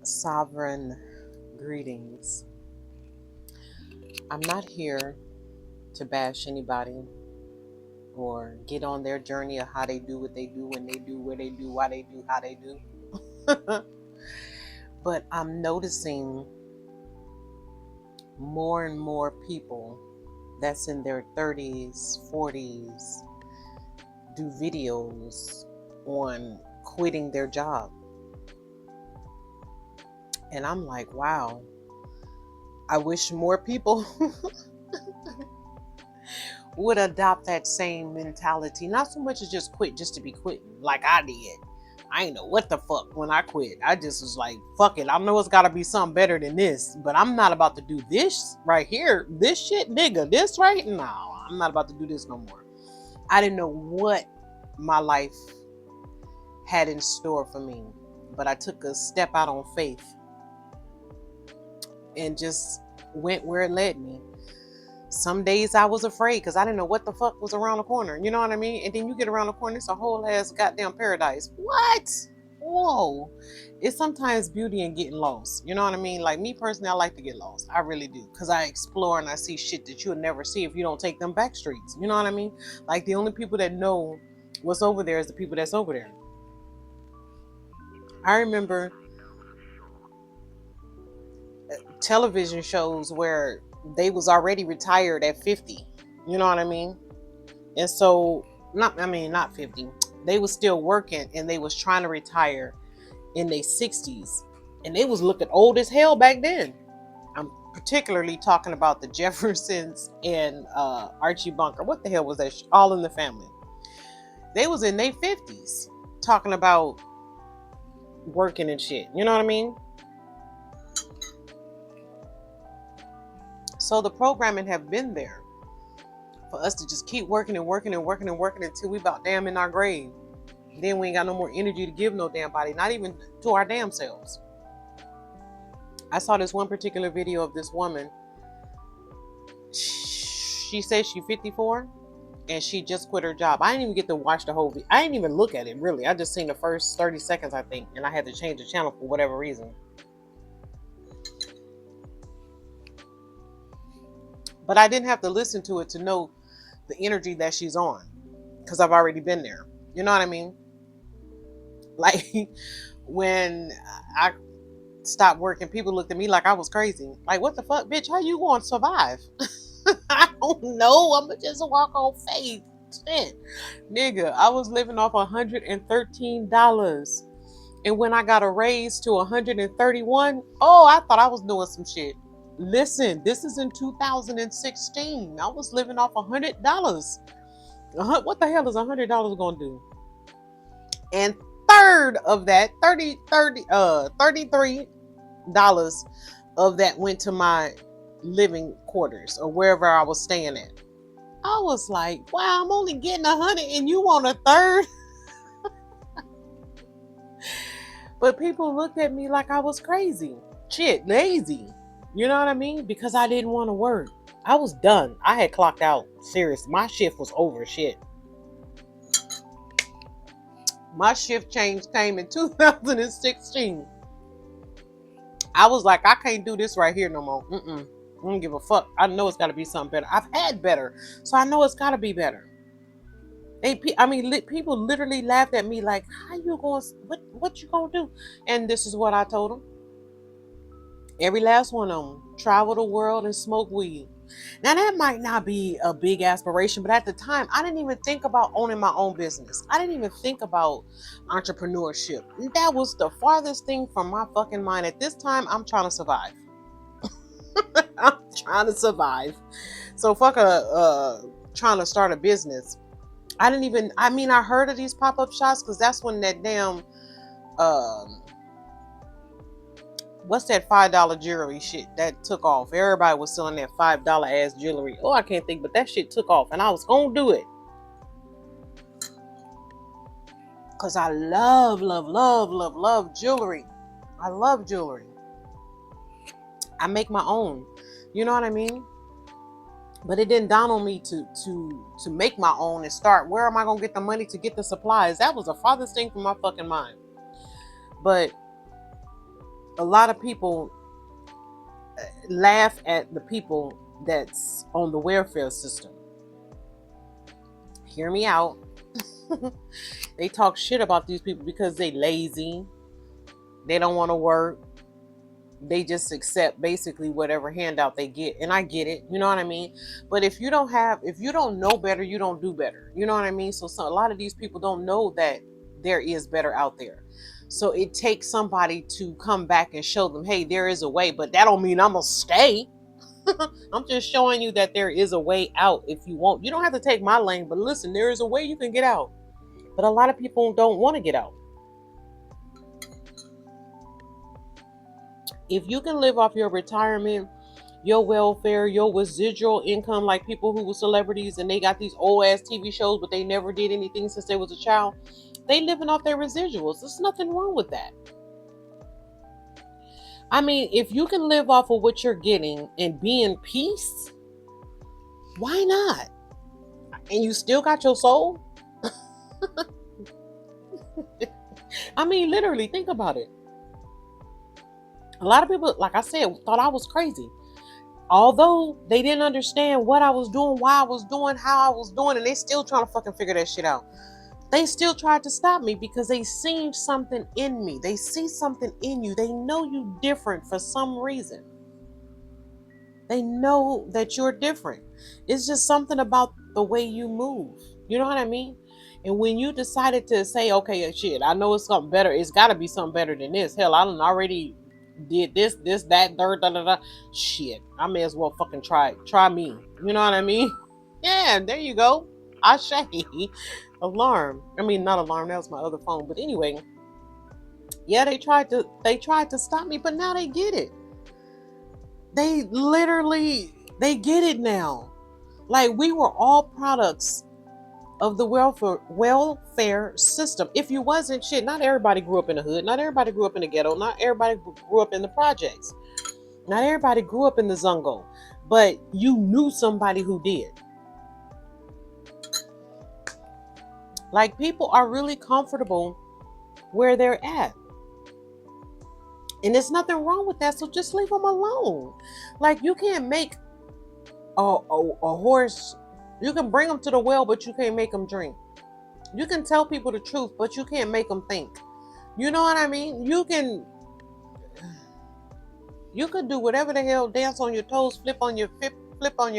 Sovereign greetings. I'm not here to bash anybody or get on their journey of how they do what they do, when they do, where they do, why they do, how they do. But I'm noticing more and more people that's in their 30s, 40s do videos on quitting their job. And I'm like, wow, I wish more people would adopt that same mentality. Not so much as just quit just to be quitting, like I did. I ain't know what the fuck when I quit. I just was like, fuck it. I know it's gotta be something better than this, but I'm not about to do this right here. This shit, nigga. This right now. I'm not about to do this no more. I didn't know what my life had in store for me, but I took a step out on faith and just went where it led me. Some days I was afraid because I didn't know what the fuck was around the corner. You know what I mean? And then you get around the corner, it's a whole ass goddamn paradise. What? Whoa. It's sometimes beauty in getting lost. You know what I mean? Like me personally, I like to get lost. I really do. Because I explore and I see shit that you'll never see if you don't take them back streets. You know what I mean? Like the only people that know what's over there is the people that's over there. I remember television shows where they was already retired at 50. You know what I mean? And so, not 50. They was still working and they was trying to retire in their 60s. And they was looking old as hell back then. I'm particularly talking about the Jeffersons and Archie Bunker. What the hell was that? All in the Family. They was in their 50s talking about working and shit. You know what I mean? So the programming have been there for us to just keep working and working and working and working until we about damn in our grave. Then we ain't got no more energy to give no damn body, not even to our damn selves. I saw this one particular video of this woman. She says she's 54 and she just quit her job. I didn't even get to watch the whole video. I didn't even look at it really. I just seen the first 30 seconds, I think, and I had to change the channel for whatever reason. But I didn't have to listen to it to know the energy that she's on, because I've already been there. You know what I mean? Like when I stopped working, people looked at me like I was crazy. Like, what the fuck, bitch? How you going to survive? I don't know. I'm gonna just walk on faith. Shit, nigga, I was living off $113, and when I got a raise to 131, oh, I thought I was doing some shit. Listen, this is in 2016. I was living off $100. What the hell is $100 gonna do? And third of that, 33 of that went to my living quarters or wherever I was staying at. I was like, wow, I'm only getting 100 and you want a third? But people looked at me like I was crazy. Shit, lazy. You know what I mean? Because I didn't want to work. I was done. I had clocked out. Serious. My shift was over. Shit. My shift change came in 2016. I was like, I can't do this right here no more. I don't give a fuck. I know it's got to be something better. I've had better, so I know it's got to be better. People literally laughed at me like, "How you going? What you gonna do?" And this is what I told them. Every last one of them: travel the world and smoke weed. Now that might not be a big aspiration, but at the time, I didn't even think about owning my own business. I didn't even think about entrepreneurship. That was the farthest thing from my fucking mind. At this time, I'm trying to survive. I'm trying to survive. So fuck trying to start a business. I heard of these pop-up shops because that's when that damn what's that $5 jewelry shit that took off. Everybody was selling that $5 ass jewelry. Oh, I can't think, but that shit took off and I was gonna do it. Cause I love jewelry. I love jewelry. I make my own. You know what I mean? But it didn't dawn on me to make my own and start. Where am I gonna get the money to get the supplies? That was the farthest thing from my fucking mind. But a lot of people laugh at the people that's on the welfare system. Hear me out. They talk shit about these people because they lazy. They don't want to work. They just accept basically whatever handout they get. And I get it. You know what I mean? But if you don't know better, you don't do better. You know what I mean? So a lot of these people don't know that there is better out there. So it takes somebody to come back and show them, hey, there is a way, but that don't mean I'm gonna stay. I'm just showing you that there is a way out if you want. You don't have to take my lane, but listen, there is a way you can get out. But a lot of people don't want to get out. If you can live off your retirement, your welfare, your residual income, like people who were celebrities and they got these old ass TV shows, but they never did anything since they was a child, they living off their residuals. There's nothing wrong with that. I mean, if you can live off of what you're getting and be in peace, why not? And you still got your soul? I mean, literally, think about it. A lot of people, like I said, thought I was crazy. Although they didn't understand what I was doing, why I was doing, how I was doing, and they still trying to fucking figure that shit out. They still tried to stop me because they seen something in me. They see something in you. They know you different for some reason. They know that you're different. It's just something about the way you move. You know what I mean? And when you decided to say, okay, shit, I know it's something better. It's got to be something better than this. Hell, I done already did this, that, third, da, da, da. Shit, I may as well fucking try me. You know what I mean? Yeah, there you go. Ashe. Alarm. I mean, not alarm. That was my other phone. But anyway, yeah, they tried to stop me, but now they get it. They get it now. Like, we were all products of the welfare system. If you wasn't, shit, not everybody grew up in the hood. Not everybody grew up in the ghetto. Not everybody grew up in the projects. Not everybody grew up in the Zungo. But you knew somebody who did. Like, people are really comfortable where they're at. And there's nothing wrong with that. So just leave them alone. Like, you can't make a horse, you can bring them to the well, but you can't make them drink. You can tell people the truth, but you can't make them think. You know what I mean? You can do whatever the hell, dance on your toes, flip on your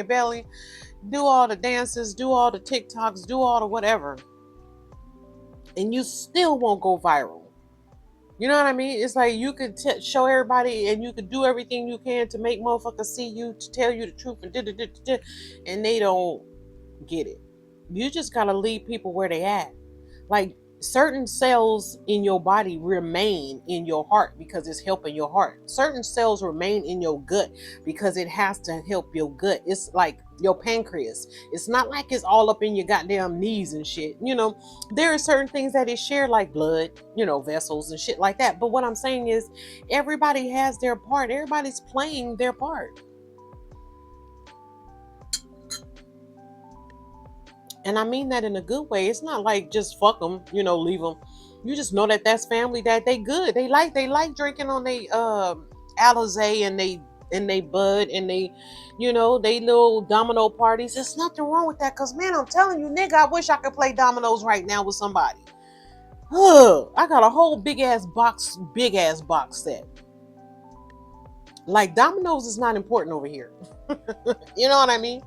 belly, do all the dances, do all the TikToks, do all the whatever. And you still won't go viral. You know what I mean? It's like you could show everybody and you could do everything you can to make motherfuckers see you, to tell you the truth, and they don't get it. You just gotta leave people where they at. Like, certain cells in your body remain in your heart because it's helping your heart. Certain cells remain in your gut because it has to help your gut. It's like your pancreas. It's not like it's all up in your goddamn knees and shit. You know, there are certain things that it share, like blood, you know, vessels and shit like that. But what I'm saying is, everybody has their part. Everybody's playing their part. And I mean that in a good way. It's not like just fuck them, you know, leave them. You just know that that's family, that they good. They like drinking on they Alizé and they bud and they, you know, they little domino parties. There's nothing wrong with that. Cause man, I'm telling you, nigga, I wish I could play dominoes right now with somebody. I got a whole big ass box set. Like, dominoes is not important over here. You know what I mean?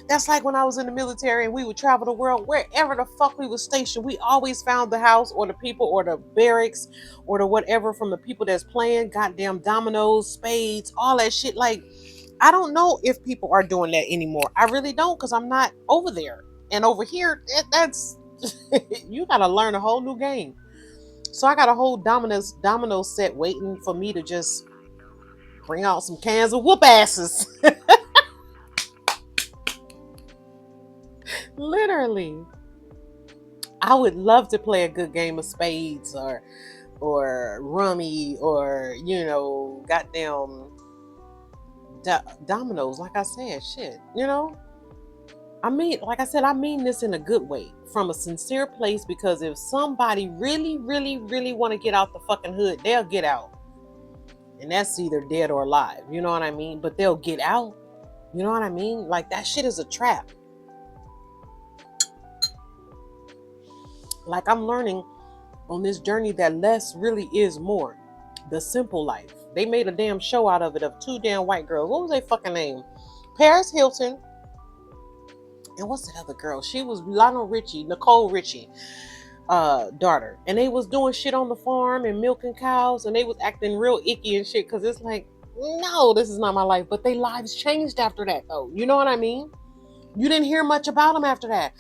That's like when I was in the military and we would travel the world. Wherever the fuck we was stationed, we always found the house or the people or the barracks or the whatever from the people that's playing goddamn dominoes, spades, all that shit. Like, I don't know if people are doing that anymore. I really don't, because I'm not over there. And over here, that's you gotta learn a whole new game. So I got a whole domino set waiting for me to just bring out some cans of whoop asses. Literally. I would love to play a good game of spades or rummy or, you know, goddamn dominoes. Like I said, shit, you know? I mean, like I said, I mean this in a good way, from a sincere place, because if somebody really, really, really want to get out the fucking hood, they'll get out. And that's either dead or alive. You know what I mean? But they'll get out. You know what I mean? Like, that shit is a trap. Like, I'm learning on this journey that less really is more. The simple life. They made a damn show out of it of two damn white girls. What was their fucking name? Paris Hilton. And what's that other girl? She was Lionel Richie, Nicole Richie, daughter. And they was doing shit on the farm and milking cows, and they was acting real icky and shit, because it's like, no, this is not my life. But their lives changed after that, though. You know what I mean? You didn't hear much about them after that.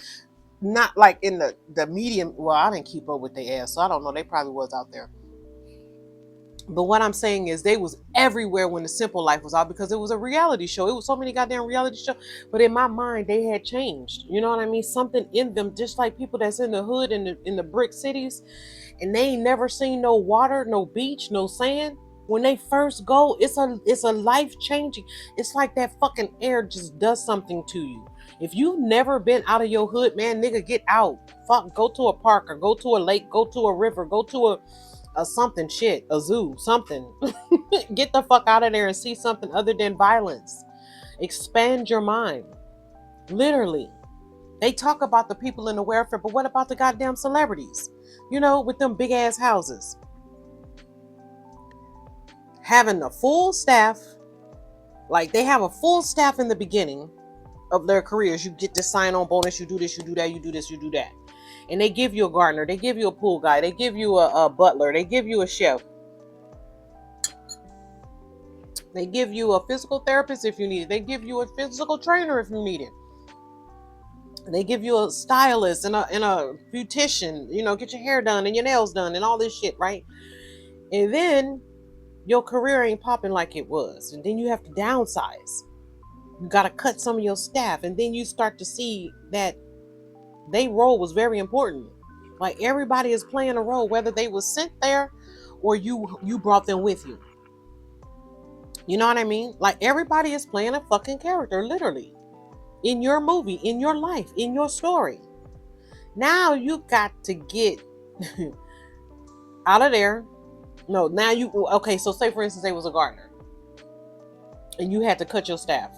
Not like in the medium. Well, I didn't keep up with their ass, so I don't know. They probably was out there. But what I'm saying is they was everywhere when The Simple Life was out, because it was a reality show. It was so many goddamn reality shows. But in my mind, they had changed. You know what I mean? Something in them, just like people that's in the hood in the brick cities, and they ain't never seen no water, no beach, no sand. When they first go, it's a life changing. It's like that fucking air just does something to you. If you've never been out of your hood, man, nigga, get out. Fuck, go to a park or go to a lake, go to a river, go to a something shit, a zoo, something. Get the fuck out of there and see something other than violence. Expand your mind. Literally. They talk about the people in the welfare, but what about the goddamn celebrities? You know, with them big ass houses. Having a full staff, like they have a full staff in the beginning of their careers. You get this sign on bonus, you do this, you do that, you do this, you do that. And they give you a gardener, they give you a pool guy, they give you a butler, they give you a chef. They give you a physical therapist if you need it. They give you a physical trainer if you need it. They give you a stylist and a beautician, you know, get your hair done and your nails done and all this shit, right? And then your career ain't popping like it was. And then you have to downsize. You got to cut some of your staff. And then you start to see that their role was very important. Like, everybody is playing a role, whether they was sent there or you brought them with you. You know what I mean? Like, everybody is playing a fucking character, literally. In your movie, in your life, in your story. Now you got to get out of there. No, now you, okay, so say for instance they was a gardener. And you had to cut your staff.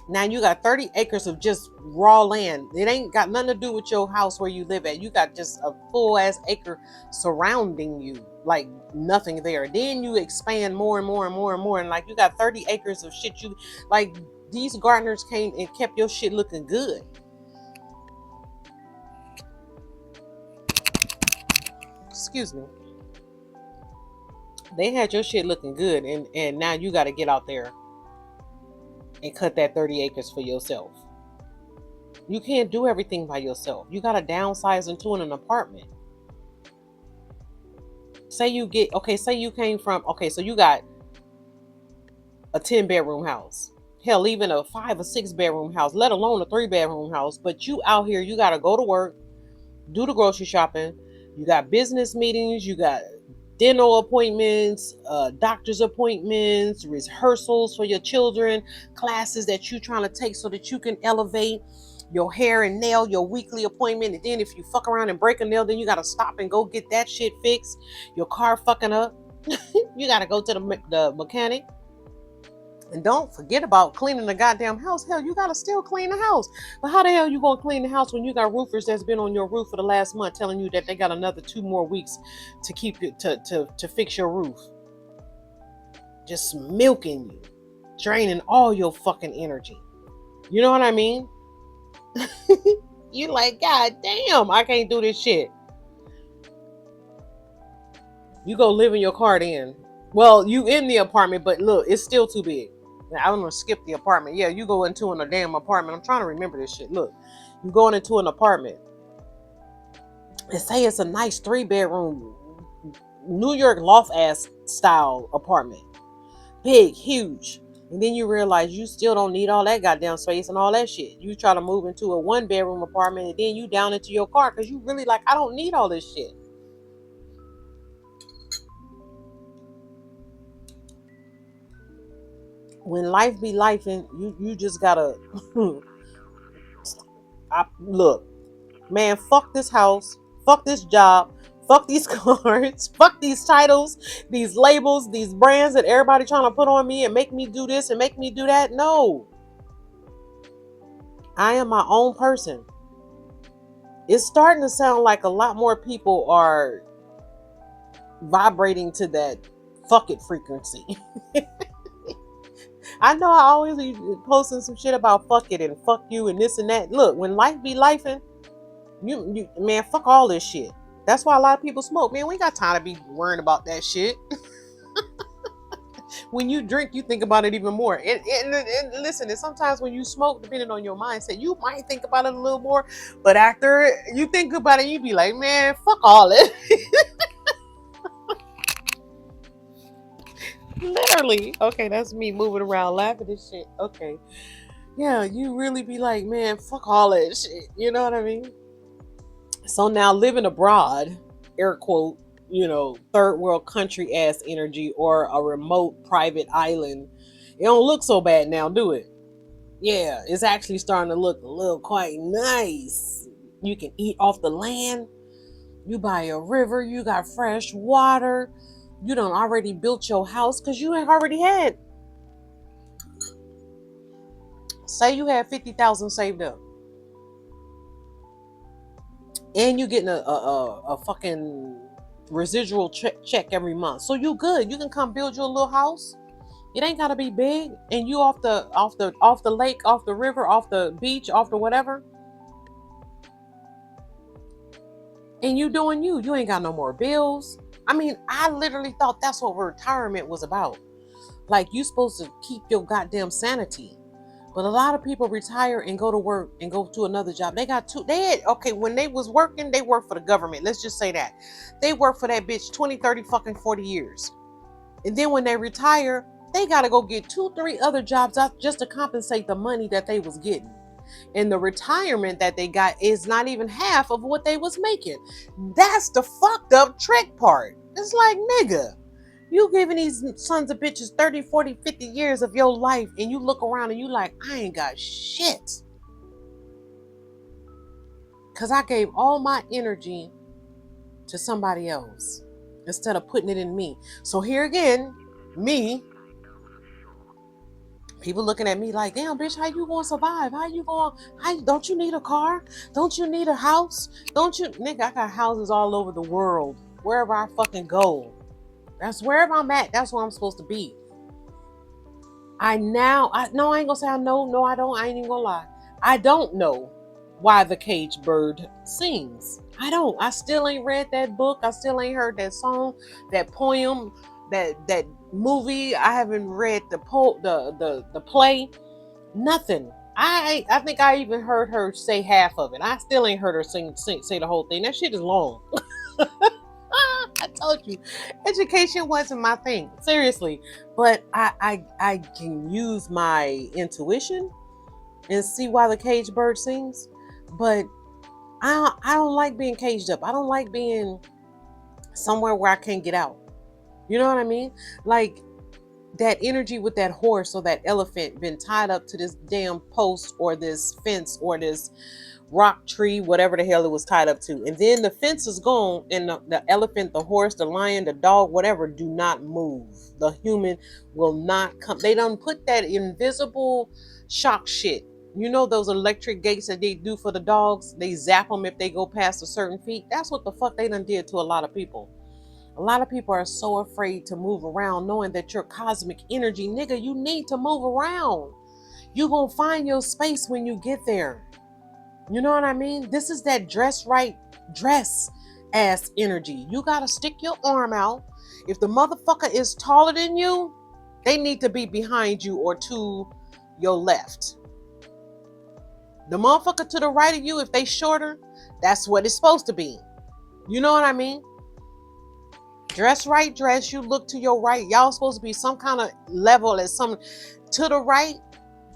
Now you got 30 acres of just raw land. It ain't got nothing to do with your house where you live at. You got just a full ass acre surrounding you. Like nothing there. Then you expand more and more and more and more. And like you got 30 acres of shit. You like, these gardeners came and kept your shit looking good. Excuse me. They had your shit looking good. And now you got to get out there and cut that 30 acres for yourself. You can't do everything by yourself. You got to downsize into an apartment. Say you came from, so you got a 10-bedroom house. Hell, even a 5 or 6 bedroom house, let alone a 3-bedroom house. But you out here, you got to go to work, do the grocery shopping. You got business meetings, you got dental appointments, doctor's appointments, rehearsals for your children, classes that you're trying to take so that you can elevate your hair and nail, your weekly appointment. And then if you fuck around and break a nail, then you got to stop and go get that shit fixed. Your car fucking up. You got to go to the mechanic. And don't forget about cleaning the goddamn house. Hell, you gotta still clean the house. But how the hell you gonna clean the house when you got roofers that's been on your roof for the last month telling you that they got another 2 more weeks to keep it to fix your roof? Just milking you, draining all your fucking energy. You know what I mean? You like, God damn, I can't do this shit. You go live in your car then. Well, you in the apartment, but look, it's still too big. I'm gonna skip the apartment. Yeah, you go into a damn apartment. I'm trying to remember this shit. Look, you going into an apartment and say it's a nice 3-bedroom New York loft ass style apartment. Big, huge. And then you realize you still don't need all that goddamn space and all that shit. You try to move into a 1-bedroom apartment and then you down into your car because you really like, I don't need all this shit. When life be life, and you just gotta look, man, fuck this house, fuck this job, Fuck these cards. Fuck these titles, these labels, these brands that everybody trying to put on me and make me do this and make me do that. No. I am my own person. It's starting to sound like a lot more people are vibrating to that fuck it frequency. I know I always be posting some shit about fuck it and fuck you and this and that. Look, when life be lifing, you man, fuck all this shit. That's why a lot of people smoke. Man, we ain't got time to be worrying about that shit. When you drink, you think about it even more. And listen, and sometimes when you smoke, depending on your mindset, you might think about it a little more. But after you think about it, you be like, man, fuck all it. Literally. Okay, that's me moving around laughing at shit. Okay. Yeah, you really be like, man, fuck all that shit. You know what I mean? So now living abroad, air quote, third world country ass energy or a remote private island, it don't look so bad now, do it? Yeah, it's actually starting to look a little quite nice. You can eat off the land. You by a river. You got fresh water. You done already built your house because you already had. Say you had 50,000 saved up, and you getting a fucking residual check every month. So you good. You can come build your little house. It ain't gotta be big, and you off the lake, off the river, off the beach, off the whatever. And you doing you. You ain't got no more bills. I mean, I literally thought that's what retirement was about. Like, you supposed to keep your goddamn sanity. But a lot of people retire and go to work and go to another job. When they was working, they worked for the government. Let's just say that. They worked for that bitch 20, 30, fucking 40 years. And then when they retire, they got to go get 2, 3 other jobs out just to compensate the money that they was getting. And the retirement that they got is not even half of what they was making. That's the fucked up trick part. It's like, nigga, you giving these sons of bitches 30, 40, 50 years of your life, and you look around and you like, I ain't got shit. Because I gave all my energy to somebody else instead of putting it in me. So here again, me, people looking at me like, damn, bitch, how you gonna survive? Don't you need a car? Don't you need a house? Nigga, I got houses all over the world. Wherever I fucking go. That's wherever I'm at. That's where I'm supposed to be. I ain't gonna say I know. No, I don't. I ain't even gonna lie. I don't know why the cage bird sings. I don't. I still ain't read that book. I still ain't heard that song, that poem, that movie. I haven't read the play. Nothing. I think I even heard her say half of it. I still ain't heard her say the whole thing. That shit is long. I told you, education wasn't my thing, seriously. But I can use my intuition and see why the caged bird sings. But I don't like being caged up. I don't like being somewhere where I can't get out. You know what I mean? Like that energy with that horse or that elephant been tied up to this damn post or this fence or this rock tree, whatever the hell it was tied up to. And then the fence is gone and the elephant, the horse, the lion, the dog, whatever, do not move. The human will not come. They don't put that invisible shock shit. You know those electric gates that they do for the dogs? They zap them if they go past a certain feet. That's what the fuck they done did to a lot of people. A lot of people are so afraid to move around knowing that you're cosmic energy. Nigga, you need to move around. You gonna find your space when you get there. You know what I mean? This is that dress ass energy. You gotta stick your arm out. If the motherfucker is taller than you, they need to be behind you or to your left. The motherfucker to the right of you, if they shorter, that's what it's supposed to be. You know what I mean? Dress right, you look to your right. Y'all supposed to be some kind of level at some to the right.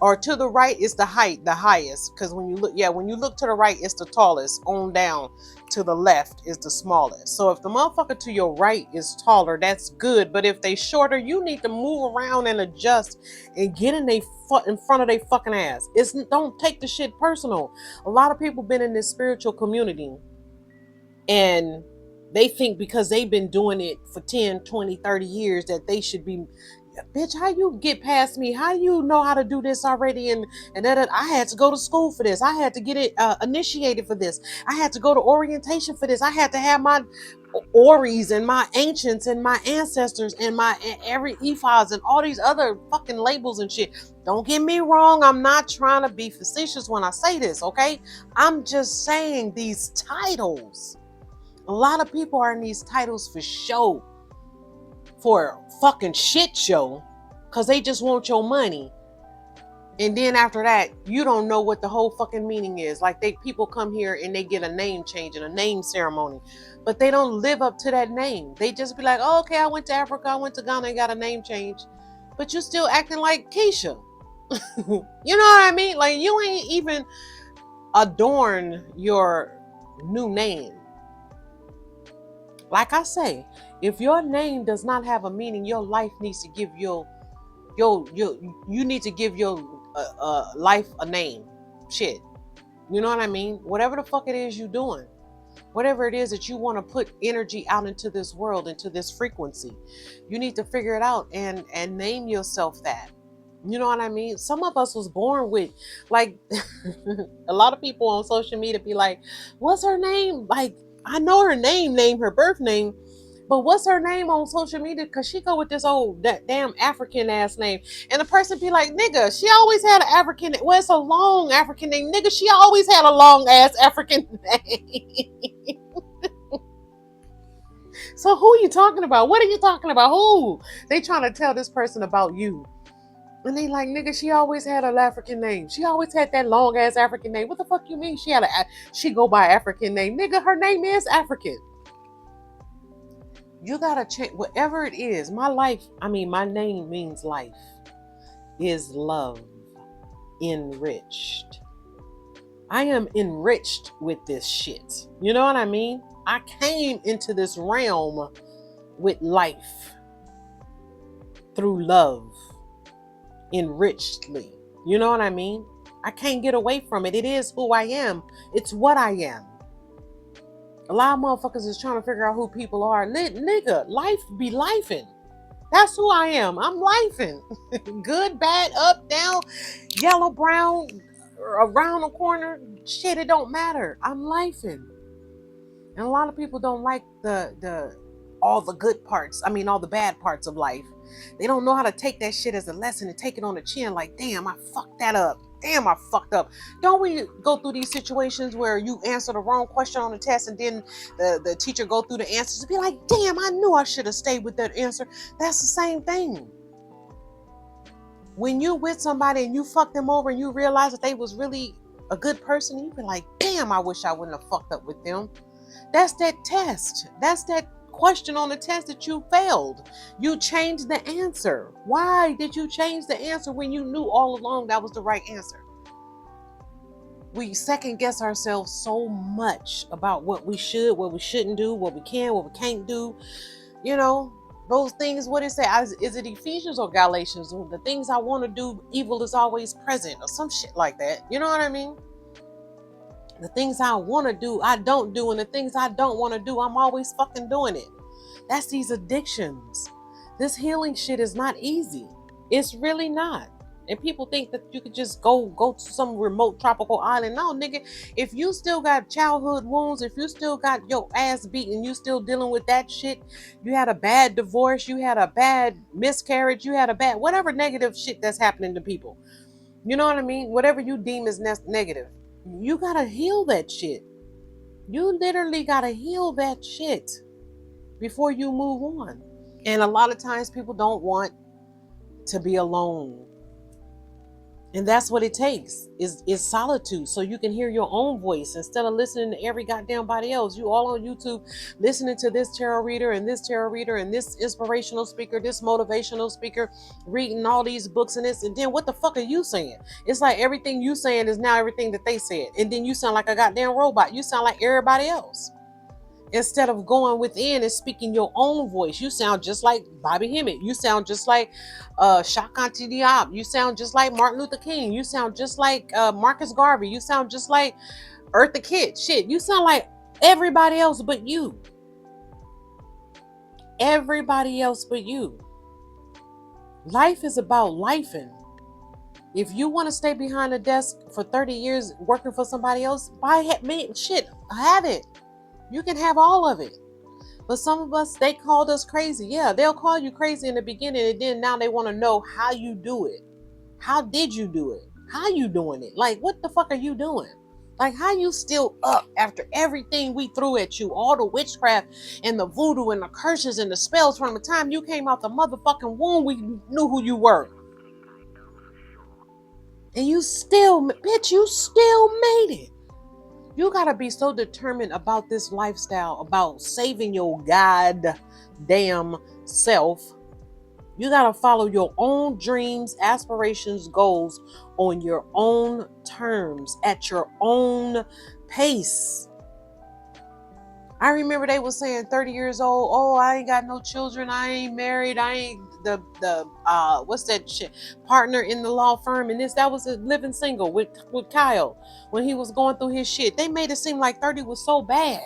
Or to the right is the highest. Because when you look to the right, it's the tallest. On down to the left is the smallest. So if the motherfucker to your right is taller, that's good. But if they shorter, you need to move around and adjust and get in front of their fucking ass. Don't take the shit personal. A lot of people been in this spiritual community and They think because they've been doing it for 10, 20, 30 years that they should be, bitch, how you get past me? How you know how to do this already? And that I had to go to school for this. I had to get it initiated for this. I had to go to orientation for this. I had to have my Oris and my ancients and my ancestors and my every ephods and all these other fucking labels and shit. Don't get me wrong. I'm not trying to be facetious when I say this, okay? I'm just saying these titles. A lot of people are in these titles for show, for a fucking shit show, because they just want your money. And then after that, you don't know what the whole fucking meaning is. Like people come here and they get a name change and a name ceremony, but they don't live up to that name. They just be like, oh, okay, I went to Africa, I went to Ghana and got a name change. But you still acting like Keisha. You know what I mean? Like you ain't even adorn your new name. Like I say, if your name does not have a meaning, your life needs to give you need to give your life a name. Shit. You know what I mean? Whatever the fuck it is you doing, whatever it is that you want to put energy out into this world, into this frequency, you need to figure it out and name yourself that. You know what I mean? Some of us was born with, like, a lot of people on social media be like, what's her name? Like, I know her name, her birth name, but what's her name on social media? Because she go with this old, that damn African ass name. And the person be like, nigga, she always had an African, well, it's a long African name. Nigga, she always had a long ass African name. So who are you talking about? What are you talking about? Who? They trying to tell this person about you. And they like, nigga, she always had an African name. She always had that long ass African name. What the fuck you mean? She go by African name. Nigga, her name is African. You gotta change whatever it is. My name means life. Is love. Enriched. I am enriched with this shit. You know what I mean? I came into this realm with life. Through love. Enrichedly. You know what I mean? I can't get away from it. It is who I am. It's what I am. A lot of motherfuckers is trying to figure out who people are. Nigga, life be lifing. That's who I am. I'm lifing. Good, bad, up, down, yellow, brown, around the corner. Shit, it don't matter. I'm lifing. And a lot of people don't like all the good parts. All the bad parts of life. They don't know how to take that shit as a lesson and take it on the chin like, damn, I fucked that up. Damn, I fucked up. Don't we go through these situations where you answer the wrong question on the test and then the teacher go through the answers and be like, damn, I knew I should have stayed with that answer. That's the same thing. When you with somebody and you fuck them over and you realize that they was really a good person, you be like, damn, I wish I wouldn't have fucked up with them. That's that test. That's that question on the test that you failed. You changed the answer. Why did you change the answer when you knew all along that was the right answer? We second guess ourselves so much about what we should, what we shouldn't do, what we can, what we can't do. You know, those things, what it say? Is it Ephesians or Galatians? The things I want to do, evil is always present, or some shit like that. You know what I mean? The things I want to do, I don't do. And the things I don't want to do, I'm always fucking doing it. That's these addictions. This healing shit is not easy. It's really not. And people think that you could just go to some remote tropical island. No, nigga. If you still got childhood wounds, if you still got your ass beaten, you still dealing with that shit, you had a bad divorce, you had a bad miscarriage, you had a bad, whatever negative shit that's happening to people. You know what I mean? Whatever you deem is negative. You gotta heal that shit. You literally gotta heal that shit before you move on. And a lot of times people don't want to be alone. And that's what it takes is solitude. So you can hear your own voice instead of listening to every goddamn body else. You all on YouTube listening to this tarot reader and this tarot reader and this inspirational speaker, this motivational speaker, reading all these books and this. And then what the fuck are you saying? It's like everything you saying is now everything that they said. And then you sound like a goddamn robot. You sound like everybody else. Instead of going within and speaking your own voice, you sound just like Bobby Hemmett. You sound just like Shaka Diop. You sound just like Martin Luther King. You sound just like Marcus Garvey. You sound just like Eartha Kitt. Shit, you sound like everybody else but you. everybody else but you. Life is about lifing. If you want to stay behind a desk for 30 years working for somebody else, have it. You can have all of it. But some of us, they called us crazy. Yeah, they'll call you crazy in the beginning, and then now they want to know how you do it. How did you do it? How you doing it? Like, what the fuck are you doing? Like, how you still up after everything we threw at you, all the witchcraft and the voodoo and the curses and the spells from the time you came out the motherfucking womb, we knew who you were. And you still made it. You gotta be so determined about this lifestyle, about saving your goddamn self. You gotta follow your own dreams, aspirations, goals on your own terms, at your own pace. I remember they was saying 30 years old, oh, I ain't got no children, I ain't married, I ain't the what's that shit, partner in the law firm, and that was a living single with Kyle when he was going through his shit. They made it seem like 30 was so bad.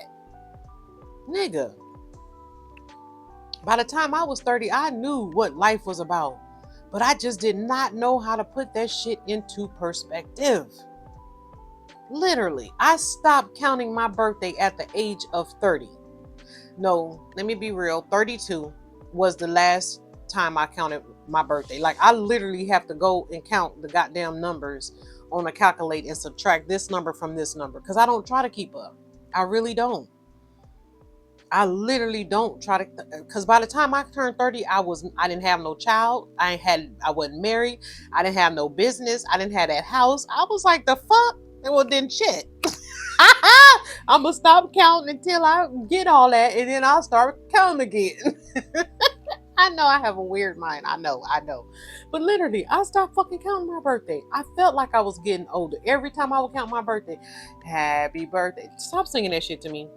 Nigga. By the time I was 30, I knew what life was about, but I just did not know how to put that shit into perspective. Literally, I stopped counting my birthday at the age of 30. No, let me be real. 32 was the last time I counted my birthday. Like, I literally have to go and count the goddamn numbers on a calculator and subtract this number from this number, because I don't try to keep up. I really don't. I literally don't try to, because by the time I turned 30, I didn't have no child. I wasn't married. I didn't have no business. I didn't have that house. I was like, the fuck? Well, then shit. I'm gonna stop counting until I get all that, and then I'll start counting again. I know I have a weird mind. I know. But literally, I stopped fucking counting my birthday. I felt like I was getting older. Every time I would count my birthday, happy birthday. Stop singing that shit to me.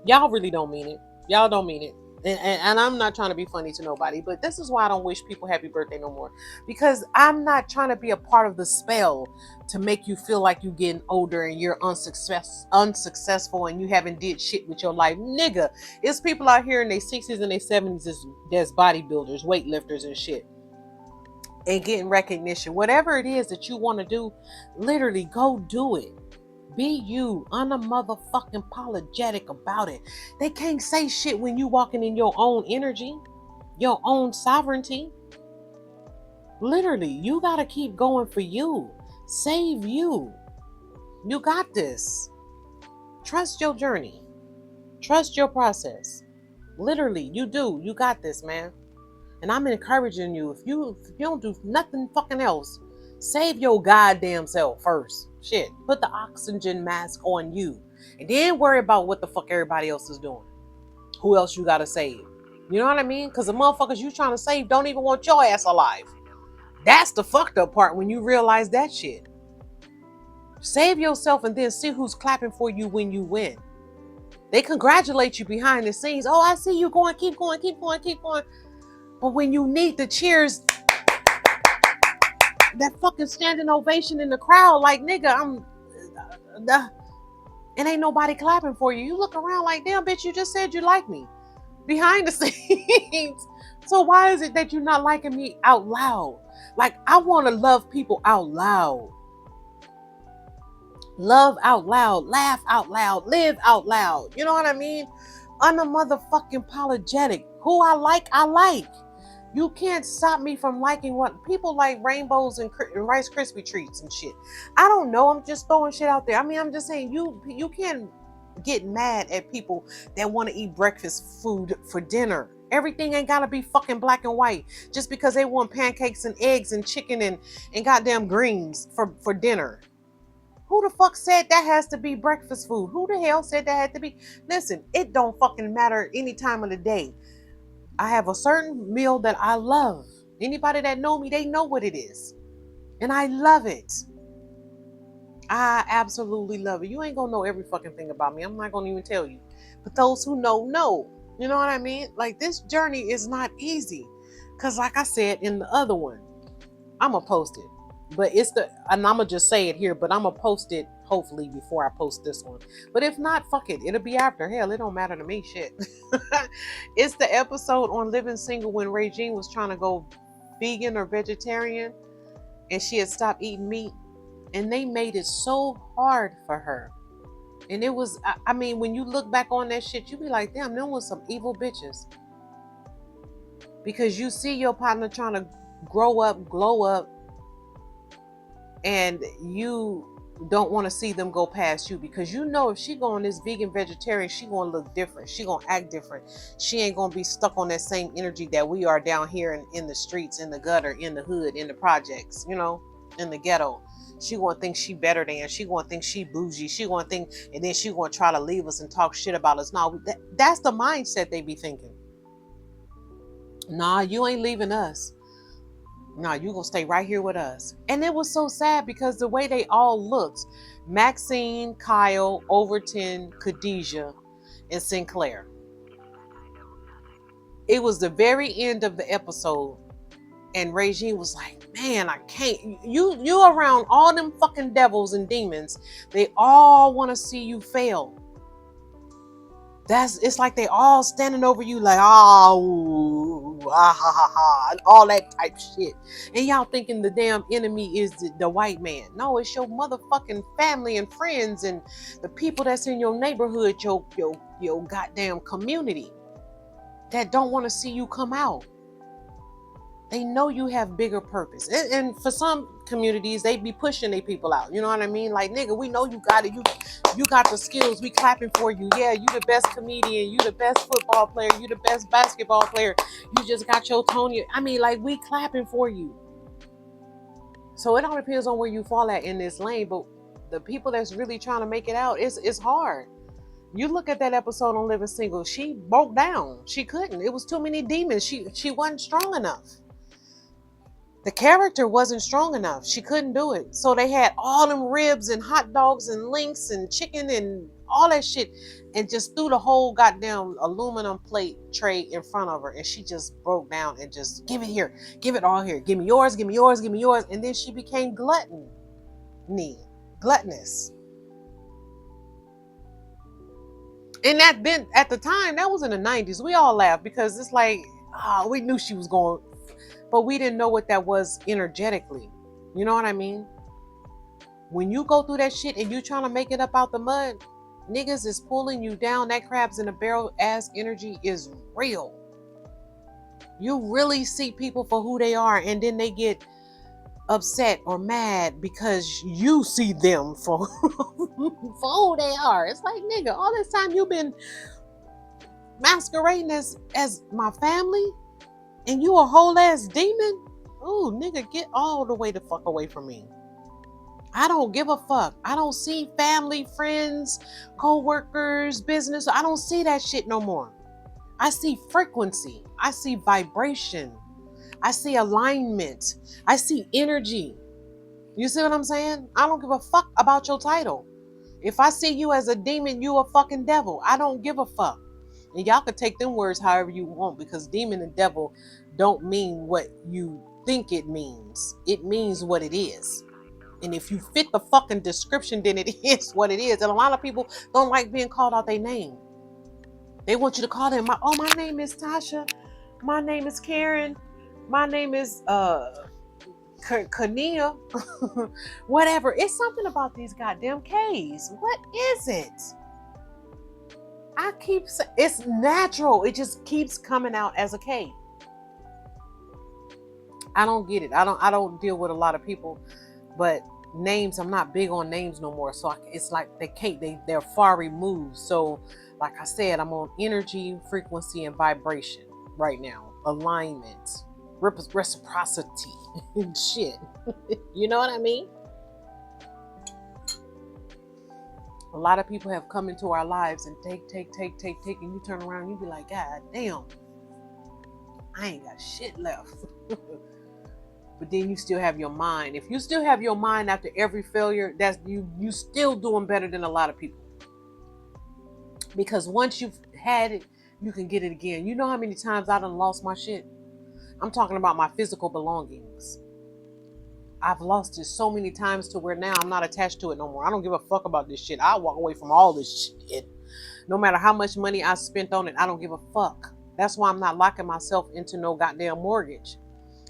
Y'all really don't mean it. Y'all don't mean it. And I'm not trying to be funny to nobody, but this is why I don't wish people happy birthday no more. Because I'm not trying to be a part of the spell to make you feel like you're getting older and you're unsuccessful and you haven't did shit with your life. Nigga, it's people out here in their 60s and their 70s that's bodybuilders, weightlifters and shit. And getting recognition. Whatever it is that you want to do, literally go do it. Be you, motherfucking apologetic about it. They can't say shit when you walking in your own energy, your own sovereignty. Literally, you gotta keep going for you. Save you. You got this. Trust your journey. Trust your process. Literally, you do. You got this, man. And I'm encouraging you. If you don't do nothing fucking else, save your goddamn self first. Shit. Put the oxygen mask on you. And then worry about what the fuck everybody else is doing. Who else you gotta save? You know what I mean? Because the motherfuckers you trying to save don't even want your ass alive. That's the fucked up part when you realize that shit. Save yourself and then see who's clapping for you when you win. They congratulate you behind the scenes. Oh, I see you going. Keep going, keep going, keep going. But when you need the cheers, that fucking standing ovation in the crowd, like, nigga, and ain't nobody clapping for you. You look around like, damn, bitch, you just said you like me behind the scenes. So why is it that you're not liking me out loud? Like, I want to love people out loud. Love out loud, laugh out loud, live out loud. You know what I mean? Motherfucking apologetic. Who I like, I like. You can't stop me from liking what people like, rainbows and Rice Krispie treats and shit. I don't know. I'm just throwing shit out there. I mean, I'm just saying you can't get mad at people that want to eat breakfast food for dinner. Everything ain't gotta be fucking black and white just because they want pancakes and eggs and chicken and goddamn greens for dinner. Who the fuck said that has to be breakfast food? Who the hell said that had to be? Listen, it don't fucking matter any time of the day. I have a certain meal that I love. Anybody that know me, they know what it is. And I love it. I absolutely love it. You ain't gonna know every fucking thing about me. I'm not gonna even tell you. But those who know. You know what I mean? Like, this journey is not easy. Because like I said in the other one, I'm gonna post it. But and I'm gonna just say it here, but I'm gonna post it hopefully before I post this one. But if not, fuck it. It'll be after. Hell, it don't matter to me. Shit. It's the episode on Living Single when Regine was trying to go vegan or vegetarian and she had stopped eating meat. And they made it so hard for her. And it was, I mean, when you look back on that shit, you be like, damn, them was some evil bitches. Because you see your partner trying to grow up, glow up, and you don't want to see them go past you, because you know if she go on this vegan vegetarian, she gonna look different, she gonna act different, she ain't gonna be stuck on that same energy that we are down here in the streets, in the gutter, in the hood, in the projects, you know, in the ghetto. She gonna think she better than, she gonna think she bougie, she gonna think, and then she gonna try to leave us and talk shit about us. No, that's the mindset they be thinking. Nah, you ain't leaving us. No, you gonna stay right here with us. And it was so sad because the way they all looked, Maxine, Kyle, Overton, Khadijah, and Sinclair. It was the very end of the episode, and Regine was like, man, I can't. You around all them fucking devils and demons. They all want to see you fail. It's like they all standing over you like, oh, ah, ha, ha, ha, and all that type shit. And y'all thinking the damn enemy is the white man. No, it's your motherfucking family and friends and the people that's in your neighborhood, your goddamn community that don't want to see you come out. They know you have bigger purpose. And for some communities, they be pushing their people out. You know what I mean? Like, nigga, we know you got it. You got the skills. We clapping for you. Yeah, you the best comedian. You the best football player. You the best basketball player. You just got your Tony. I mean, like, we clapping for you. So it all depends on where you fall at in this lane. But the people that's really trying to make it out, it's hard. You look at that episode on Living Single. She broke down. She couldn't. It was too many demons. She wasn't strong enough. The character wasn't strong enough. She couldn't do it. So they had all them ribs and hot dogs and links and chicken and all that shit, and just threw the whole goddamn aluminum plate tray in front of her, and she just broke down and just, give it here, give it all here, give me yours, give me yours, give me yours. And then she became gluttonous. And that then at the time, that was in the 90s. We all laughed because it's like, we knew she was going, but we didn't know what that was energetically. You know what I mean? When you go through that shit and you trying to make it up out the mud, niggas is pulling you down. That crabs in a barrel ass energy is real. You really see people for who they are, and then they get upset or mad because you see them for, for who they are. It's like, nigga, all this time you've been masquerading as my family, and you a whole ass demon? Ooh, nigga, get all the way the fuck away from me. I don't give a fuck. I don't see family, friends, co-workers, business. I don't see that shit no more. I see frequency. I see vibration. I see alignment. I see energy. You see what I'm saying? I don't give a fuck about your title. If I see you as a demon, you a fucking devil. I don't give a fuck. And y'all can take them words however you want, because demon and devil don't mean what you think it means. It means what it is. And if you fit the fucking description, then it is what it is. And a lot of people don't like being called out their name. They want you to call them, my name is Tasha. My name is Karen. My name is Kania. Whatever. It's something about these goddamn K's. What is it? I keep saying it's natural. It just keeps coming out as a K. I don't get it. I don't deal with a lot of people, but names, I'm not big on names no more. So it's like they're far removed. So like I said, I'm on energy, frequency, and vibration right now. Alignment, reciprocity, and shit. You know what I mean? A lot of people have come into our lives and take, and you turn around and you be like, God damn, I ain't got shit left. But then you still have your mind. If you still have your mind after every failure, that's you still doing better than a lot of people. Because once you've had it, you can get it again. You know how many times I done lost my shit? I'm talking about my physical belongings. I've lost it so many times to where now I'm not attached to it no more. I don't give a fuck about this shit. I walk away from all this shit. No matter how much money I spent on it, I don't give a fuck. That's why I'm not locking myself into no goddamn mortgage.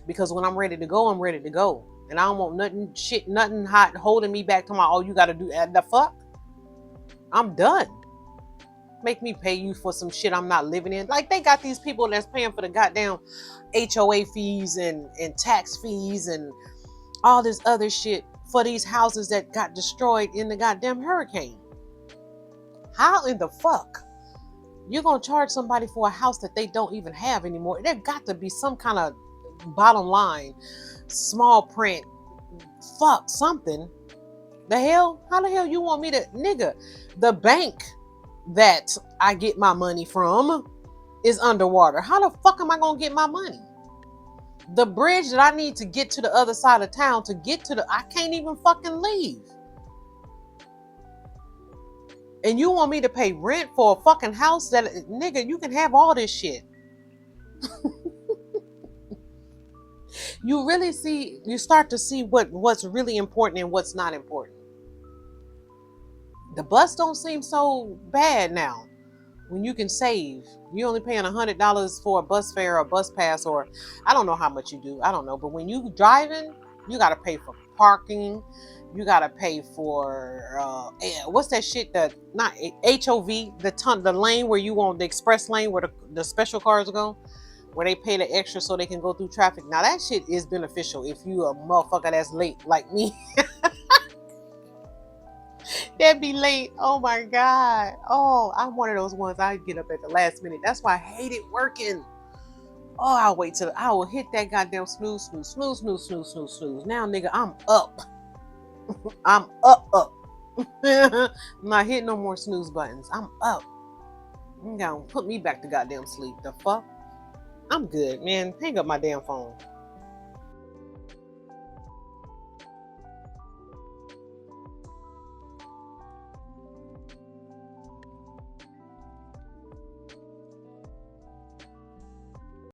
Because when I'm ready to go, I'm ready to go. And I don't want nothing hot holding me back to my, oh, you gotta do the fuck. I'm done. Make me pay you for some shit I'm not living in. Like, they got these people that's paying for the goddamn HOA fees and tax fees and all this other shit for these houses that got destroyed in the goddamn hurricane. How in the fuck you're gonna charge somebody for a house that they don't even have anymore? There got to be some kind of bottom line, small print, fuck something. The hell? How the hell you want me to, nigga? The bank that I get my money from is underwater. How the fuck am I gonna get my money? The bridge that I need to get to the other side of town to get to I can't even fucking leave. And you want me to pay rent for a fucking house that, nigga, you can have all this shit. You start to see what's really important and what's not important. The bus don't seem so bad now. When you can save, you only paying $100 for a bus fare or a bus pass, or I don't know how much you do. I don't know. But when you driving, you got to pay for parking. You got to pay for, what's that shit that, not HOV, the lane where you want the express lane where the special cars go, where they pay the extra so they can go through traffic. Now that shit is beneficial if you a motherfucker that's late like me. That'd be late. Oh my God. Oh, I'm one of those ones. I get up at the last minute. That's why I hate it working. Oh, I will hit that goddamn snooze, snooze, snooze, snooze, snooze, snooze, snooze. Now, nigga, I'm up. I'm up. I'm not hitting no more snooze buttons. I'm up. You gonna put me back to goddamn sleep. The fuck? I'm good, man. Hang up my damn phone.